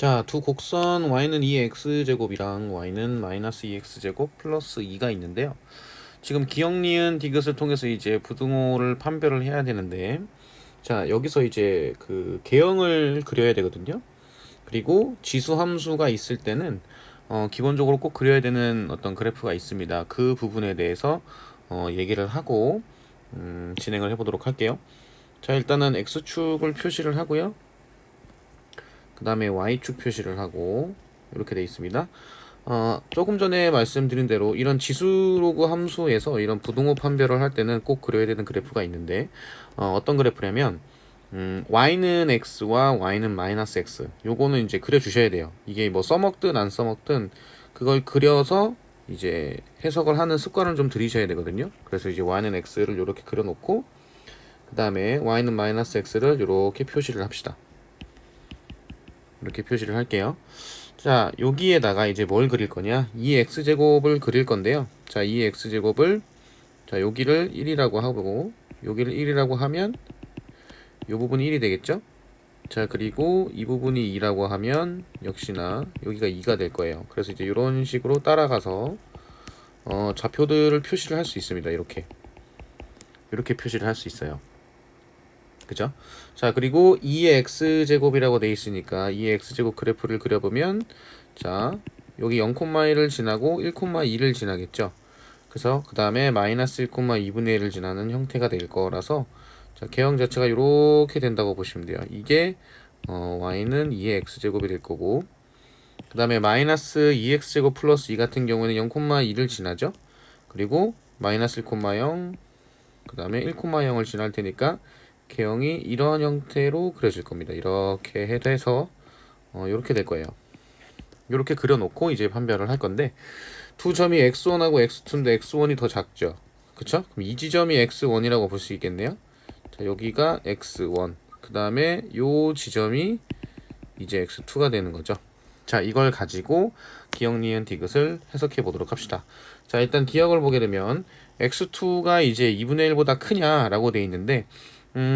자, 두 곡선 y는 2x제곱이랑 y는 마이너스 2x제곱 플러스 2가 있는데요. 지금 기억, 니은, 디귿을 통해서 이제 부등호를 판별을 해야 되는데, 자, 여기서 이제 그 개형을 그려야 되거든요. 그리고 지수 함수가 있을 때는 기본적으로 꼭 그려야 되는 어떤 그래프가 있습니다. 그 부분에 대해서 얘기를 하고 진행을 해보도록 할게요. 자, 일단은 x축을 표시를 하고요. 그 다음에 y축 표시를 하고 이렇게 되어 있습니다. 조금 전에 말씀드린 대로 이런 지수로그 함수에서 이런 부등호 판별을 할 때는 꼭 그려야 되는 그래프가 있는데 어떤 그래프냐면 y는 x와 y는 마이너스 x, 요거는 이제 그려 주셔야 돼요. 이게 뭐 써먹든 안 써먹든 그걸 그려서 이제 해석을 하는 습관을 좀 들이셔야 되거든요. 그래서 이제 y는 x를 이렇게 그려 놓고 그 다음에 y는 마이너스 x를 이렇게 표시를 합시다. 이렇게 표시를 할게요. 자, 여기에다가 이제 뭘 그릴 거냐? 2x제곱을 그릴 건데요. 자, 2x제곱을, 자, 여기를 1이라고 하고, 여기를 1이라고 하면, 이 부분이 1이 되겠죠? 자, 그리고 이 부분이 2라고 하면, 역시나 여기가 2가 될 거예요. 그래서 이제 이런 식으로 따라가서, 좌표들을 표시를 할 수 있습니다. 이렇게. 이렇게 표시를 할 수 있어요. 그죠? 자, 그리고 2x제곱이라고 돼 있으니까 2x제곱 그래프를 그려보면, 자, 여기 0,1을 지나고 1,2를 지나겠죠. 그래서 그 다음에 마이너스 1,2분의 1을 지나는 형태가 될 거라서, 자, 개형 자체가 이렇게 된다고 보시면 돼요. 이게 y는 2의 x제곱이 될 거고, 그 다음에 마이너스 2x제곱 플러스 2 같은 경우에는 0,2를 지나죠. 그리고 마이너스 1,0, 그 다음에 1,0을 지날 테니까 개형이 이런 형태로 그려질 겁니다. 이렇게 해서 이렇게 될 거예요. 이렇게 그려놓고 이제 판별을 할 건데, 두 점이 x1하고 x2인데 x1이 더 작죠. 그쵸? 그럼 이 지점이 x1이라고 볼 수 있겠네요. 자, 여기가 x1, 그 다음에 요 지점이 이제 x2가 되는 거죠. 자, 이걸 가지고 기억, 니은, 디귿을 해석해 보도록 합시다. 자, 일단 기억을 보게 되면 x2가 이제 2분의 1보다 크냐라고 돼 있는데,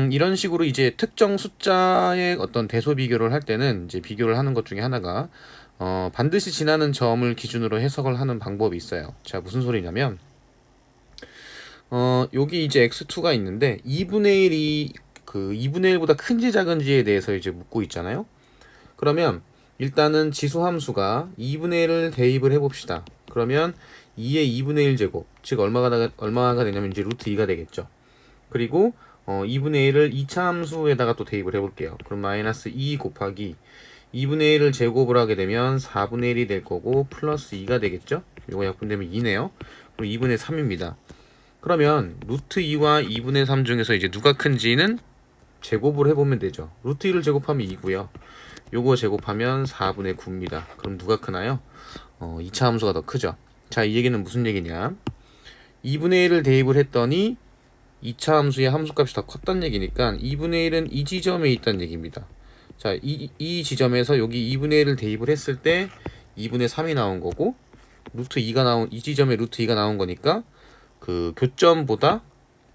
이런 식으로 이제 특정 숫자의 어떤 대소 비교를 할 때는 이제 비교를 하는 것 중에 하나가 반드시 지나는 점을 기준으로 해석을 하는 방법이 있어요. 자, 무슨 소리냐면 여기 이제 x2가 있는데 2분의 1이 그 2분의 1보다 큰지 작은지에 대해서 이제 묻고 있잖아요. 그러면 일단은 지수 함수가 2분의 1을 대입을 해봅시다. 그러면 2의 2분의 1 제곱, 즉 얼마가 되냐면 이제 루트 2가 되겠죠. 그리고 2분의 1을 2차 함수에다가 또 대입을 해볼게요. 그럼 마이너스 2 곱하기 2분의 1을 제곱을 하게 되면 4분의 1이 될 거고 플러스 2가 되겠죠. 이거 약분되면 2네요. 그럼 2분의 3입니다. 그러면 루트 2와 2분의 3 중에서 이제 누가 큰지는 제곱을 해보면 되죠. 루트 2를 제곱하면 2고요. 요거 제곱하면 4분의 9입니다. 그럼 누가 크나요? 2차 함수가 더 크죠. 자, 이 얘기는 무슨 얘기냐? 2분의 1을 대입을 했더니 2차 함수의 함수값이 더 컸다는 얘기니까 2분의 1은 이 지점에 있다는 얘기입니다. 자, 이 지점에서 여기 2분의 1을 대입을 했을 때 2분의 3이 나온 거고, 이 지점에 루트 2가 나온 거니까 그 교점보다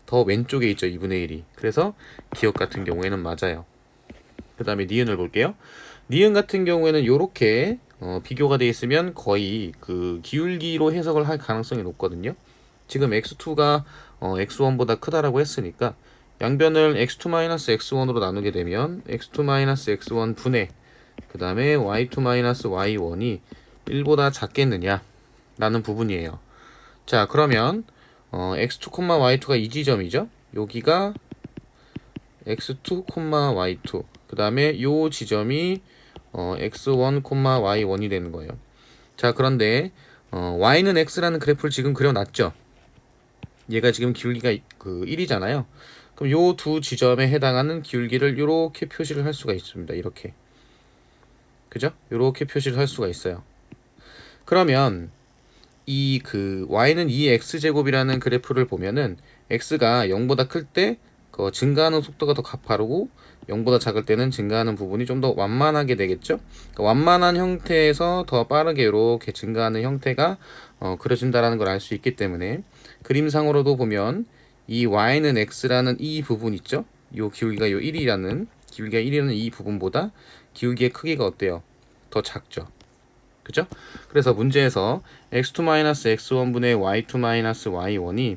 더 왼쪽에 있죠, 2분의 1이. 그래서 기억 같은 경우에는 맞아요. 그 다음에 니은을 볼게요. 니은 같은 경우에는 이렇게 비교가 되어 있으면 거의 그 기울기로 해석을 할 가능성이 높거든요. 지금 x2가 x1보다 크다라고 했으니까 양변을 x2-x1으로 나누게 되면 x2-x1 분의 그 다음에 y2-y1이 1보다 작겠느냐 라는 부분이에요. 자, 그러면 x2, y2가 이 지점이죠. 여기가 x2, y2, 그 다음에 요 지점이 x1, y1이 되는 거예요. 자, 그런데 y는 x라는 그래프를 지금 그려놨죠. 얘가 지금 기울기가 그 1이잖아요. 그럼 요 두 지점에 해당하는 기울기를 이렇게 표시를 할 수가 있습니다. 이렇게. 그죠? 이렇게 표시를 할 수가 있어요. 그러면 이 그 y는 2x제곱이라는 그래프를 보면은 x가 0보다 클 때 그 증가하는 속도가 더 가파르고 0보다 작을 때는 증가하는 부분이 좀 더 완만하게 되겠죠. 그러니까 완만한 형태에서 더 빠르게 이렇게 증가하는 형태가 그려진다라는 걸 알 수 있기 때문에 그림상으로도 보면 이 y는 x라는 이 부분 있죠. 요 기울기가 요 1이라는 기울기가 1이라는 이 부분보다 기울기의 크기가 어때요? 더 작죠. 그죠? 그래서 문제에서 x2-x1분의 y2-y1이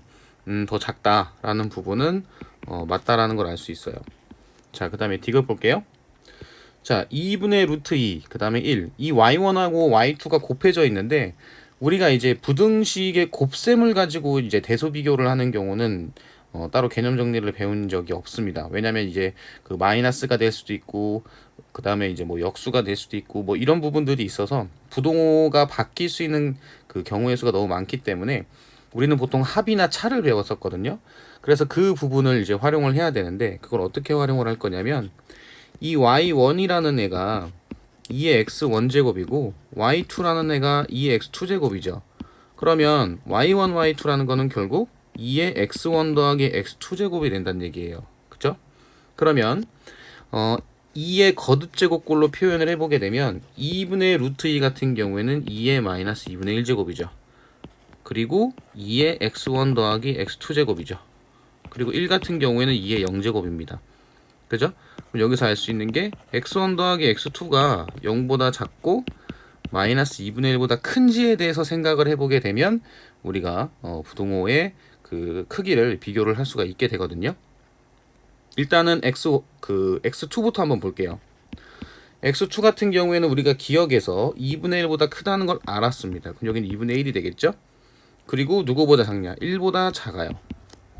더 작다라는 부분은 맞다라는 걸 알 수 있어요. 자, 그 다음에 디귿 볼게요. 자, 2분의 루트 2, 그 다음에 1. 이 y1하고 y2가 곱해져 있는데, 우리가 이제 부등식의 곱셈을 가지고 이제 대소 비교를 하는 경우는 따로 개념 정리를 배운 적이 없습니다. 왜냐면 이제 그 마이너스가 될 수도 있고, 그 다음에 이제 뭐 역수가 될 수도 있고, 뭐 이런 부분들이 있어서 부동호가 바뀔 수 있는 그 경우의 수가 너무 많기 때문에 우리는 보통 합이나 차를 배웠었거든요. 그래서 그 부분을 이제 활용을 해야 되는데, 그걸 어떻게 활용을 할 거냐면, 이 y1이라는 애가 2의 x1제곱이고 y2라는 애가 2의 x2제곱이죠. 그러면 y1, y2라는 거는 결국 2의 x1 더하기 x2제곱이 된다는 얘기예요. 그죠? 그러면 2의 거듭제곱꼴로 표현을 해보게 되면 2분의 루트 2 같은 경우에는 2의 마이너스 2분의 1제곱이죠. 그리고 2의 x1 더하기 x2제곱이죠. 그리고 1 같은 경우에는 2의 0제곱입니다. 그죠? 그럼 여기서 알 수 있는 게 x1 더하기 x2가 0보다 작고 마이너스 2분의 1보다 큰지에 대해서 생각을 해보게 되면 우리가 부동호의 그 크기를 비교를 할 수가 있게 되거든요. 일단은 x2부터 한번 볼게요. x2 같은 경우에는 우리가 기억에서 2분의 1보다 크다는 걸 알았습니다. 그럼 여기는 2분의 1이 되겠죠? 그리고 누구보다 작냐? 1보다 작아요.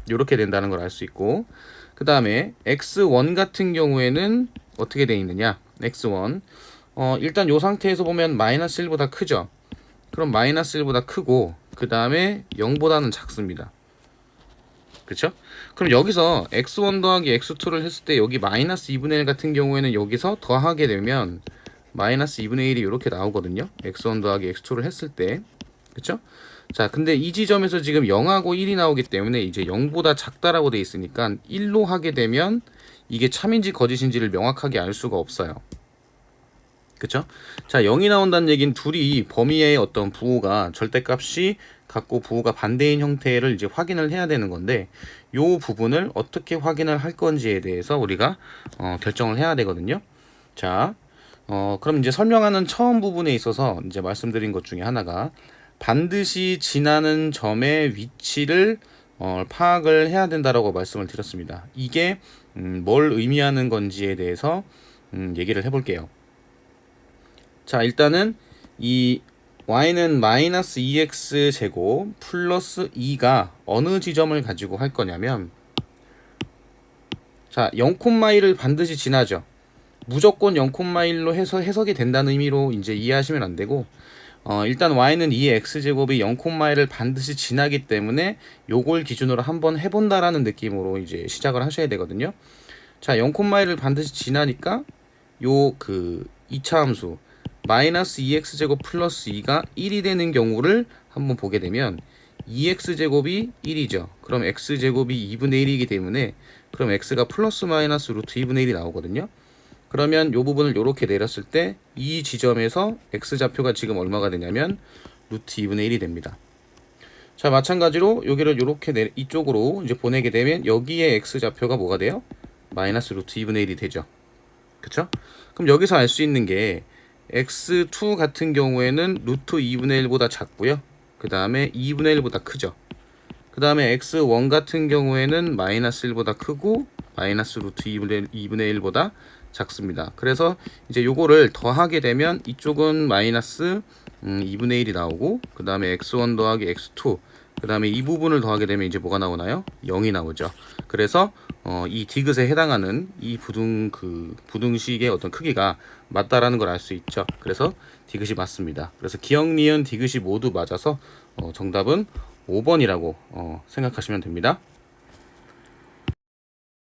이렇게 된다는 걸 알 수 있고, 그 다음에 x1 같은 경우에는 어떻게 되어 있느냐? x1 일단 이 상태에서 보면 마이너스 1보다 크죠? 그럼 마이너스 1보다 크고, 그 다음에 0보다는 작습니다. 그쵸? 그럼 여기서 x1 더하기 x2를 했을 때 여기 마이너스 2분의 1 같은 경우에는 여기서 더하게 되면 마이너스 2분의 1이 이렇게 나오거든요. x1 더하기 x2를 했을 때. 그쵸? 자, 근데 이 지점에서 지금 0하고 1이 나오기 때문에 이제 0보다 작다라고 돼 있으니까 1로 하게 되면 이게 참인지 거짓인지를 명확하게 알 수가 없어요. 그쵸? 자, 0이 나온다는 얘기는 둘이 범위의 어떤 부호가 절대값이 같고 부호가 반대인 형태를 이제 확인을 해야 되는 건데, 요 부분을 어떻게 확인을 할 건지에 대해서 우리가 결정을 해야 되거든요. 자, 그럼 이제 설명하는 처음 부분에 있어서 이제 말씀드린 것 중에 하나가 반드시 지나는 점의 위치를 파악을 해야 된다라고 말씀을 드렸습니다. 이게 뭘 의미하는 건지에 대해서 얘기를 해볼게요. 자, 일단은 이 y는 마이너스 2x 제곱 플러스 2가 어느 지점을 가지고 할 거냐면, 자, 0,1을 반드시 지나죠. 무조건 0,1로 해서 해석이 된다는 의미로 이제 이해하시면 안 되고, 일단 y는 2의 x제곱이 0,1을 반드시 지나기 때문에 요걸 기준으로 한번 해본다라는 느낌으로 이제 시작을 하셔야 되거든요. 자, 0,1을 반드시 지나니까 요 그 2차 함수 마이너스 2x제곱 플러스 2가 1이 되는 경우를 한번 보게 되면 2x제곱이 1이죠. 그럼 x제곱이 2분의 1이기 때문에 그럼 x가 플러스 마이너스 루트 2분의 1이 나오거든요. 그러면 요 부분을 요렇게 내렸을 때 이 지점에서 x좌표가 지금 얼마가 되냐면 루트 2분의 1이 됩니다. 자, 마찬가지로 여기를 요렇게 이쪽으로 이제 보내게 되면 여기에 x좌표가 뭐가 돼요? 마이너스 루트 2분의 1이 되죠. 그쵸? 그럼 여기서 알 수 있는 게 x2 같은 경우에는 루트 2분의 1보다 작고요. 그 다음에 2분의 1보다 크죠. 그 다음에 x1 같은 경우에는 마이너스 1보다 크고 마이너스 루트 2분의 1보다 작습니다. 그래서 이제 요거를 더하게 되면 이쪽은 마이너스 2분의 1이 나오고, 그 다음에 x1 더하기 x2, 그 다음에 이 부분을 더하게 되면 이제 뭐가 나오나요? 0이 나오죠. 그래서 이 디귿에 해당하는 이 부등식의 어떤 크기가 맞다라는 걸 알 수 있죠. 그래서 디귿이 맞습니다. 그래서 기억, 니은, 디귿이 모두 맞아서 정답은 5번이라고 생각하시면 됩니다.